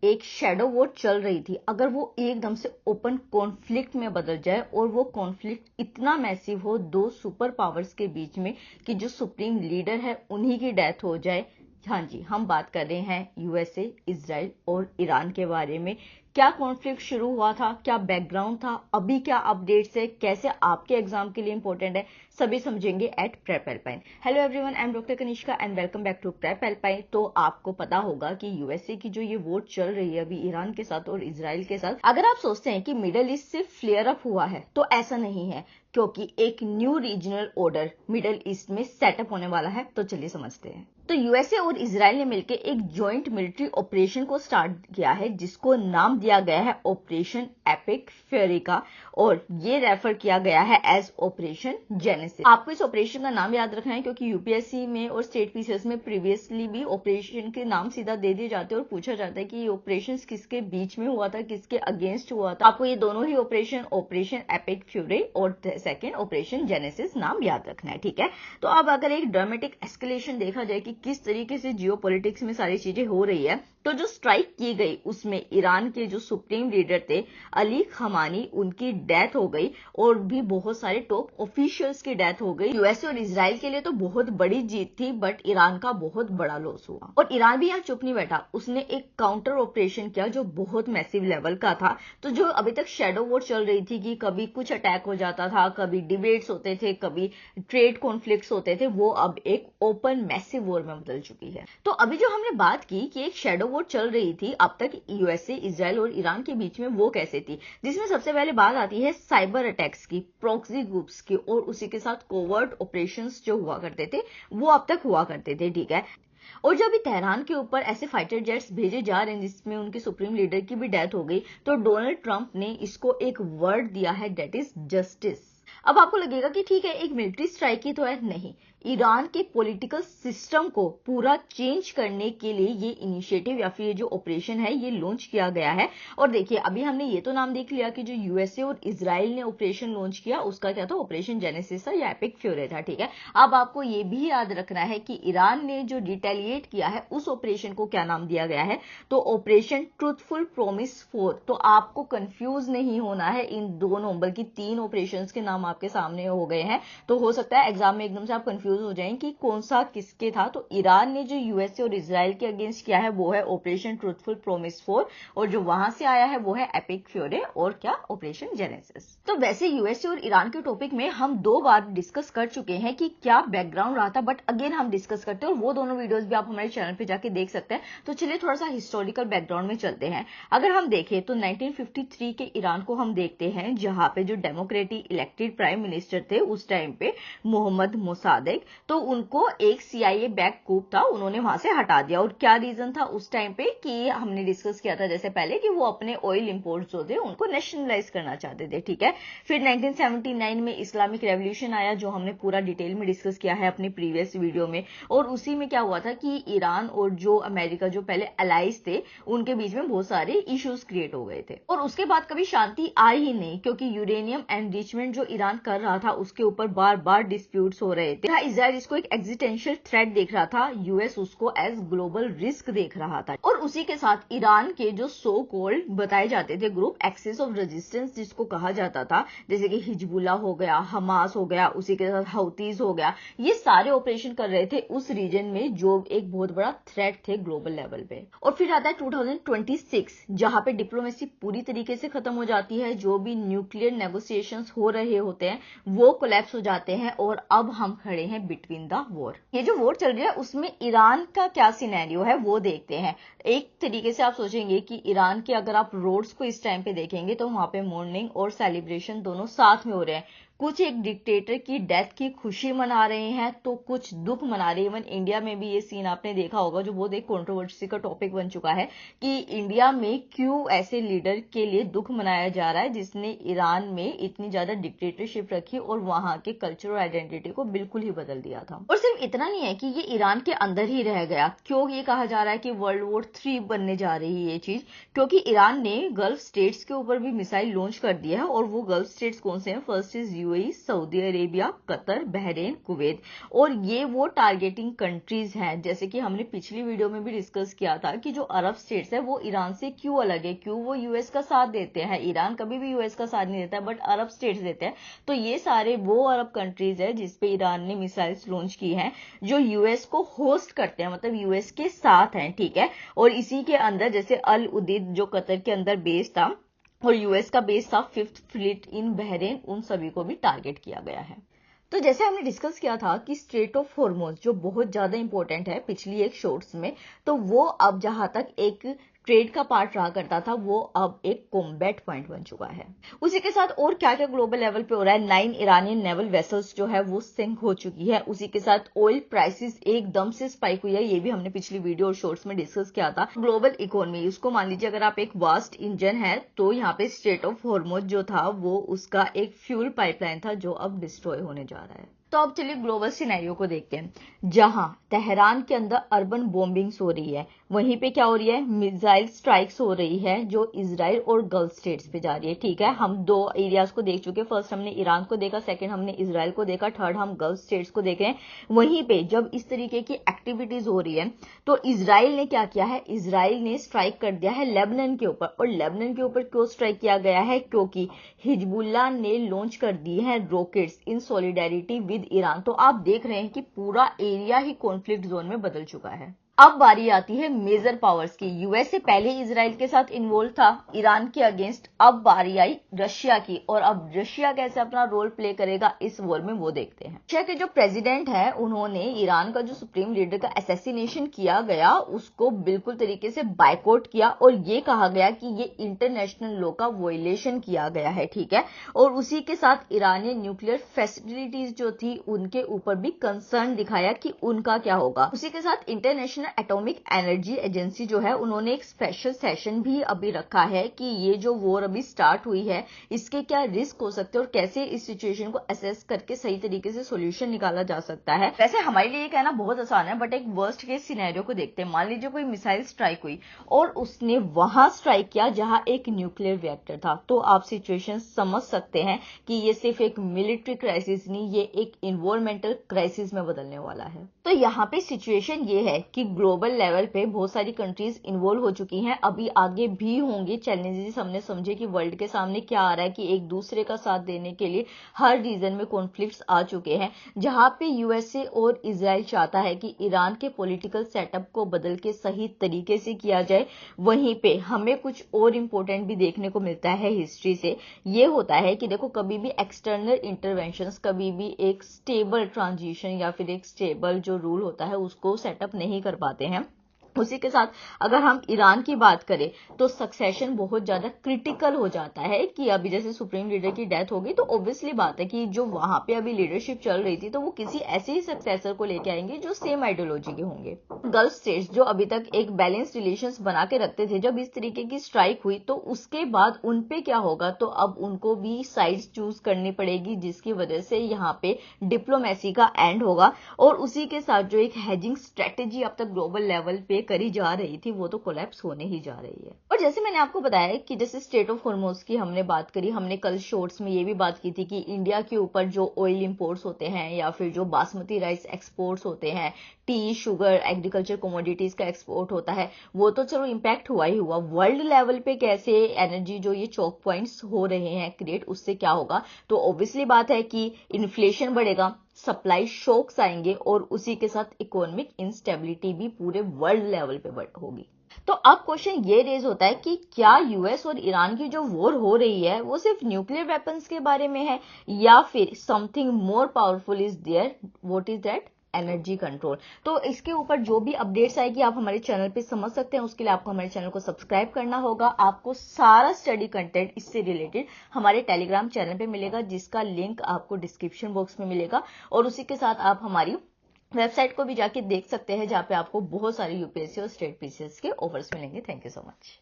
एक shadow war चल रही थी, अगर वो एकदम से ओपन कॉन्फ्लिक्ट में बदल जाए और वो कॉन्फ्लिक्ट इतना मैसिव हो दो सुपर पावर्स के बीच में कि जो सुप्रीम लीडर है उन्हीं की डेथ हो जाए। हाँ जी, हम बात कर रहे हैं यूएसए, इजराइल और ईरान के बारे में। क्या कॉन्फ्लिक्ट शुरू हुआ था, क्या बैकग्राउंड था, अभी क्या अपडेट्स है, कैसे आपके एग्जाम के लिए इंपॉर्टेंट है, सभी समझेंगे at Prep Alpine. Hello everyone, I am doctor Kanishka and welcome back to Prep Alpine. तो आपको पता होगा कि यूएसए की जो ये वोट चल रही है अभी ईरान के साथ और इजराइल के साथ, अगर आप सोचते हैं कि मिडल ईस्ट सिर्फ फ्लेयर अप हुआ है तो ऐसा नहीं है, क्योंकि एक new regional order middle east में सेटअप होने वाला है। तो चलिए समझते हैं। तो यूएसए और इजराइल ने मिलकर एक जॉइंट मिलिट्री ऑपरेशन को स्टार्ट किया है जिसको नाम दिया गया है ऑपरेशन एपिक फ्यूरी का, और ये रेफर किया गया है एज ऑपरेशन जेनेसिस। आपको इस ऑपरेशन का नाम याद रखना है क्योंकि यूपीएससी में और स्टेट पीसीएस में प्रीवियसली भी ऑपरेशन के नाम सीधा दे दिए जाते हैं और पूछा जाता है कि ये ऑपरेशन किसके बीच में हुआ था, किसके अगेंस्ट हुआ था। आपको ये दोनों ही ऑपरेशन एपिक फ्यूरी और सेकेंड ऑपरेशन जेनेसिस नाम याद रखना है, ठीक है। तो अब अगर एक ड्रामेटिक एस्केलेशन देखा जाए कि किस तरीके से जियोपॉलिटिक्स में सारी चीजें हो रही है, तो जो स्ट्राइक की गई उसमें ईरान के जो सुप्रीम लीडर थे अली खमानी, उनकी डेथ हो गई और भी बहुत सारे टॉप ऑफिशियल्स की डेथ हो गई। यूएसए और इजराइल के लिए तो बहुत बड़ी जीत थी, बट ईरान का बहुत बड़ा लॉस हुआ। और ईरान भी यहाँ चुप नहीं बैठा, उसने एक काउंटर ऑपरेशन किया जो बहुत मैसिव लेवल का था। तो जो अभी तक शैडो वॉर चल रही थी कि कभी कुछ अटैक हो जाता था, कभी डिबेट्स होते थे, कभी ट्रेड कॉन्फ्लिक्ट्स होते थे, वो अब एक ओपन मैसिव वॉर में बदल चुकी है। तो अभी जो हमने बात की कि एक शैडो वॉर चल रही थी अब तक यूएसए, इजराइल और ईरान के बीच में, वो कैसे थी, जिसमें सबसे पहले बात आती है साइबर अटैक्स की, प्रॉक्सी ग्रुप्स की, और उसी के साथ कोवर्ट ऑपरेशंस जो हुआ करते थे वो अब तक हुआ करते थे, ठीक है। और जब भी तेहरान के ऊपर ऐसे फाइटर जेट्स भेजे जा रहे हैं जिसमें उनके सुप्रीम लीडर की भी डेथ हो गई, तो डोनाल्ड ट्रंप ने इसको एक वर्ड दिया है, दैट इज जस्टिस। अब आपको लगेगा कि ठीक है, एक मिलिट्री स्ट्राइक ही तो है, नहीं, ईरान के पॉलिटिकल सिस्टम को पूरा चेंज करने के लिए ये इनिशिएटिव या फिर ये जो ऑपरेशन है ये लॉन्च किया गया है। और देखिए, अभी हमने ये तो नाम देख लिया कि जो यूएसए और इजराइल ने ऑपरेशन लॉन्च किया उसका क्या था, ऑपरेशन जेनेसिस था या एपिक फ्यूरी था, ठीक है। अब आपको ये भी याद रखना है कि ईरान ने जो रिटेलिएट किया है उस ऑपरेशन को क्या नाम दिया गया है, तो ऑपरेशन ट्रूथफुल प्रॉमिस 4। तो आपको कंफ्यूज नहीं होना है, इन दोनों बल्कि तीन ऑपरेशंस के नाम आपके सामने हो गए हैं। तो हो सकता है एग्जाम में एकदम से आप कंफ्यूज हो जाएं कि कौन सा किसके था। तो ईरान ने जो यूएसए और इजराइल के अगेंस्ट किया है वो है ऑपरेशन ट्रूथफुल प्रॉमिस 4, और जो वहां से आया है वो है एपिक फ्यूरी और क्या, ऑपरेशन जेनेसिस। तो वैसे यूएसए और ईरान के टॉपिक में हम 2 बार डिस्कस कर चुके हैं कि क्या बैकग्राउंड रहा था, बट अगेन हम डिस्कस करते हैं और वो दोनों वीडियोस भी आप हमारे चैनल पे जाके देख सकते हैं। तो चलिए थोड़ा सा हिस्टोरिकल बैकग्राउंड में चलते हैं। अगर हम देखें तो 1953 के ईरान को हम देखते हैं, जहां पे जो डेमोक्रेटिक इलेक्टेड प्राइम मिनिस्टर थे उस टाइम पे मोहम्मद मोसादेक, तो उनको एक सीआईए बैक कूप था, उन्होंने वहां से हटा दिया। और क्या रीजन था उस टाइम पे, कि हमने डिस्कस किया था जैसे पहले कि वो अपने ऑयल इंपोर्ट्स जो थे उनको नेशनलाइज करना चाहते थे, ठीक है। फिर 1979 में इस्लामिक रेवोल्यूशन आया, जो हमने पूरा डिटेल में डिस्कस किया है अपनी प्रीवियस वीडियो में। और उसी में क्या हुआ था कि ईरान और जो अमेरिका, जो पहले अलाइज थे, उनके बीच में बहुत सारे इश्यूज क्रिएट हो गए थे। और उसके बाद कभी शांति आई ही नहीं, क्योंकि यूरेनियम एनरिचमेंट जो ईरान कर रहा था उसके ऊपर बार बार डिस्प्यूट्स हो रहे थे। इजराइल इसको एक एग्जिस्टेंशियल थ्रेट देख रहा था, यूएस उसको एज ग्लोबल रिस्क देख रहा था। और उसी के साथ ईरान के जो सो कॉल्ड बताए जाते थे ग्रुप एक्सिस ऑफ रेजिस्टेंस जिसको कहा जाता था, जैसे कि हिजबुल्ला हो गया, हमास हो गया, उसी के साथ हौतीज हो गया, ये सारे ऑपरेशन कर रहे थे उस रीजन में, जो एक बहुत बड़ा थ्रेट थे ग्लोबल लेवल पे। और फिर आता है 2026, जहां पे डिप्लोमेसी पूरी तरीके से खत्म हो जाती है, जो भी न्यूक्लियर नेगोशिएशंस हो रहे होते हैं वो कोलैप्स हो जाते हैं, और अब हम खड़े हैं बिटवीन द वॉर। ये जो वॉर चल रही है उसमें ईरान का क्या सिनेरियो है वो देखते हैं। एक तरीके से आप सोचेंगे कि ईरान के अगर आप रोड्स को इस टाइम पे देखेंगे तो वहां पे मॉर्निंग और सेलिब्रेशन दोनों साथ में हो रहे हैं। कुछ एक डिक्टेटर की डेथ की खुशी मना रहे हैं, तो कुछ दुख मना रहे हैं। इवन इंडिया में भी ये सीन आपने देखा होगा, जो बहुत एक कंट्रोवर्सी का टॉपिक बन चुका है कि इंडिया में क्यों ऐसे लीडर के लिए दुख मनाया जा रहा है जिसने ईरान में इतनी ज्यादा डिक्टेटरशिप रखी और वहां के कल्चरल आइडेंटिटी को बिल्कुल ही बदल दिया था। और सिर्फ इतना नहीं है कि ये ईरान के अंदर ही रह गया, क्यों ये कहा जा रहा है कि वर्ल्ड वॉर 3 बनने जा रही है ये चीज, क्योंकि ईरान ने गल्फ स्टेट्स के ऊपर भी मिसाइल लॉन्च कर दिया है। और वो गल्फ स्टेट्स कौन से हैं, first is UAE, Saudi Arabia, Qatar, Bahrain, Kuwait. और ये वो टारगेटिंग कंट्रीज हैं, जैसे कि हमने पिछली वीडियो में भी डिस्कस किया था कि जो अरब स्टेट्स है वो ईरान से क्यों अलग है, क्यों वो यूएस का साथ देते हैं। ईरान कभी भी यूएस का साथ नहीं देता है, बट अरब स्टेट्स देते हैं। तो ये सारे वो अरब कंट्रीज है जिसपे ईरान ने मिसाइल्स लॉन्च की हैं, जो यूएस को होस्ट करते हैं, मतलब यूएस के साथ हैं, ठीक है। और इसी के अंदर जैसे अल उदीद जो कतर के अंदर बेस था और यूएस का बेस था 5th फ्लीट इन बहरीन, उन सभी को भी टारगेट किया गया है। तो जैसे हमने डिस्कस किया था कि स्ट्रेट ऑफ हॉर्मुज जो बहुत ज्यादा इंपॉर्टेंट है पिछली एक शॉर्ट्स में, तो वो अब जहां तक एक ट्रेड का पार्ट रहा करता था, वो अब एक कॉम्बैट पॉइंट बन चुका है। उसी के साथ और क्या क्या ग्लोबल लेवल पे हो रहा है, 9 ईरानियन नेवल वेसल्स जो है वो सिंक हो चुकी है। उसी के साथ ऑयल प्राइसेस एकदम से स्पाइक हुई है, ये भी हमने पिछली वीडियो और शॉर्ट्स में डिस्कस किया था। ग्लोबल इकोनॉमी, उसको मान लीजिए अगर आप एक वास्ट इंजन है, तो यहाँ पे स्ट्रेट ऑफ हॉर्मुज जो था वो उसका एक फ्यूल पाइपलाइन था जो अब डिस्ट्रॉय होने जा रहा है। तो अब चलिए ग्लोबल सिनेरियो को देखते हैं। जहां तेहरान के अंदर अर्बन बॉम्बिंग्स हो रही है, वहीं पे क्या हो रही है, मिसाइल स्ट्राइक्स हो रही है जो इजराइल और गल्फ स्टेट्स पे जा रही है, ठीक है। हम दो एरियाज को देख चुके, फर्स्ट हमने ईरान को देखा, सेकंड हमने इजराइल को देखा, थर्ड हम गल्फ स्टेट्स को देख रहे हैं। वहीं पे जब इस तरीके की एक्टिविटीज हो रही है, तो इजराइल ने क्या किया है, इजराइल ने स्ट्राइक कर दिया है लेबनान के ऊपर। और लेबनान के ऊपर क्यों स्ट्राइक किया गया है, क्योंकि हिजबुल्लाह ने लॉन्च कर दी है rockets in solidarity with Iran. तो आप देख रहे हैं कि पूरा एरिया ही कॉन्फ्लिक्ट जोन में बदल चुका है। अब बारी आती है मेजर पावर्स की। यूएस से पहले इजराइल के साथ इन्वॉल्व था ईरान के अगेंस्ट, अब बारी आई रशिया की। और अब रशिया कैसे अपना रोल प्ले करेगा इस वॉर में, वो देखते हैं। रशिया के जो प्रेसिडेंट है, उन्होंने ईरान का जो सुप्रीम लीडर का असैसिनेशन किया गया उसको बिल्कुल तरीके से बायकॉट किया, और ये कहा गया कि ये इंटरनेशनल लॉ का वॉयलेशन किया गया है, ठीक है। और उसी के साथ ईरानी न्यूक्लियर फैसिलिटीज जो थी उनके ऊपर भी कंसर्न दिखाया कि उनका क्या होगा। उसी के साथ इंटरनेशनल एटॉमिक एनर्जी एजेंसी जो है, उन्होंने एक स्पेशल सेशन भी अभी रखा है कि ये जो वॉर अभी स्टार्ट हुई है इसके क्या रिस्क हो सकते हैं और कैसे इस सिचुएशन को असेस करके सही तरीके से सॉल्यूशन निकाला जा सकता है। वैसे हमारे लिए कहना बहुत आसान है, बट एक वर्स्ट केस सिनेरियो को देखते हैं। मान लीजिए कोई मिसाइल स्ट्राइक हुई और उसने वहां स्ट्राइक किया जहां एक न्यूक्लियर रिएक्टर था, तो आप सिचुएशन समझ सकते हैं कि ये सिर्फ एक मिलिट्री क्राइसिस नहीं, ये एक इन्वायरमेंटल क्राइसिस में बदलने वाला है। तो यहाँ पे सिचुएशन ये है कि ग्लोबल लेवल पे बहुत सारी कंट्रीज इन्वॉल्व हो चुकी हैं, अभी आगे भी होंगे चैलेंजेस। हमने समझे कि वर्ल्ड के सामने क्या आ रहा है कि एक दूसरे का साथ देने के लिए हर रीजन में कॉन्फ्लिक्ट्स आ चुके हैं। जहां पे यूएसए और इजराइल चाहता है कि ईरान के पॉलिटिकल सेटअप को बदल के सही तरीके से किया जाए, वहीं पे हमें कुछ और इंपॉर्टेंट भी देखने को मिलता है हिस्ट्री से। ये होता है कि देखो, कभी भी एक्सटर्नल इंटरवेंशंस कभी भी एक स्टेबल ट्रांजिशन या फिर एक स्टेबल जो रूल होता है उसको सेटअप नहीं कर पाते हैं। उसी के साथ अगर हम ईरान की बात करें तो सक्सेशन बहुत ज्यादा क्रिटिकल हो जाता है कि अभी जैसे सुप्रीम लीडर की डेथ होगी तो ऑब्वियसली बात है कि जो वहां पे अभी लीडरशिप चल रही थी तो वो किसी ऐसे ही सक्सेसर को लेके आएंगे जो सेम आइडियोलॉजी के होंगे। गल्फ स्टेट्स जो अभी तक एक बैलेंस रिलेशंस बना के रखते थे, जब इस तरीके की स्ट्राइक हुई तो उसके बाद उनपे क्या होगा, तो अब उनको भी साइड्स चूज करनी पड़ेगी, जिसकी वजह से यहाँ पे डिप्लोमेसी का एंड होगा। और उसी के साथ जो एक हेजिंग स्ट्रेटेजी अब तक ग्लोबल लेवल पे करी जा रही थी वो तो कोलैप्स होने ही जा रही है। और जैसे मैंने आपको बताया कि जैसे स्टेट ऑफ हॉर्मुज की हमने बात करी, हमने कल शॉर्ट्स में ये भी बात की थी कि इंडिया के ऊपर जो ऑयल इंपोर्ट्स होते हैं या फिर जो बासमती राइस एक्सपोर्ट्स होते हैं, टी, शुगर, एग्रीकल्चर कमोडिटीज का एक्सपोर्ट होता है, वो तो चलो इम्पैक्ट हुआ ही हुआ। वर्ल्ड लेवल पे कैसे एनर्जी जो ये चोक पॉइंट्स हो रहे हैं क्रिएट, उससे क्या होगा, तो ऑब्वियसली बात है कि इन्फ्लेशन बढ़ेगा, सप्लाई शॉक्स आएंगे और उसी के साथ इकोनॉमिक इंस्टेबिलिटी भी पूरे वर्ल्ड लेवल पे होगी। तो अब क्वेश्चन ये रेज होता है कि क्या यूएस और ईरान की जो वॉर हो रही है वो सिर्फ न्यूक्लियर वेपन्स के बारे में है या फिर something more powerful is there, what is that, energy control. तो इसके ऊपर जो भी अपडेट्स आएगी आप हमारे चैनल पे समझ सकते हैं। उसके लिए आपको हमारे चैनल को सब्सक्राइब करना होगा। आपको सारा स्टडी कंटेंट इससे रिलेटेड हमारे टेलीग्राम चैनल पे मिलेगा, जिसका लिंक आपको डिस्क्रिप्शन बॉक्स में मिलेगा। और उसी के साथ आप हमारी वेबसाइट को भी जाके देख सकते हैं, जहां पे आपको बहुत सारे यूपीएससी और स्टेट पीसीएस के ऑफर्स मिलेंगे। Thank you so much.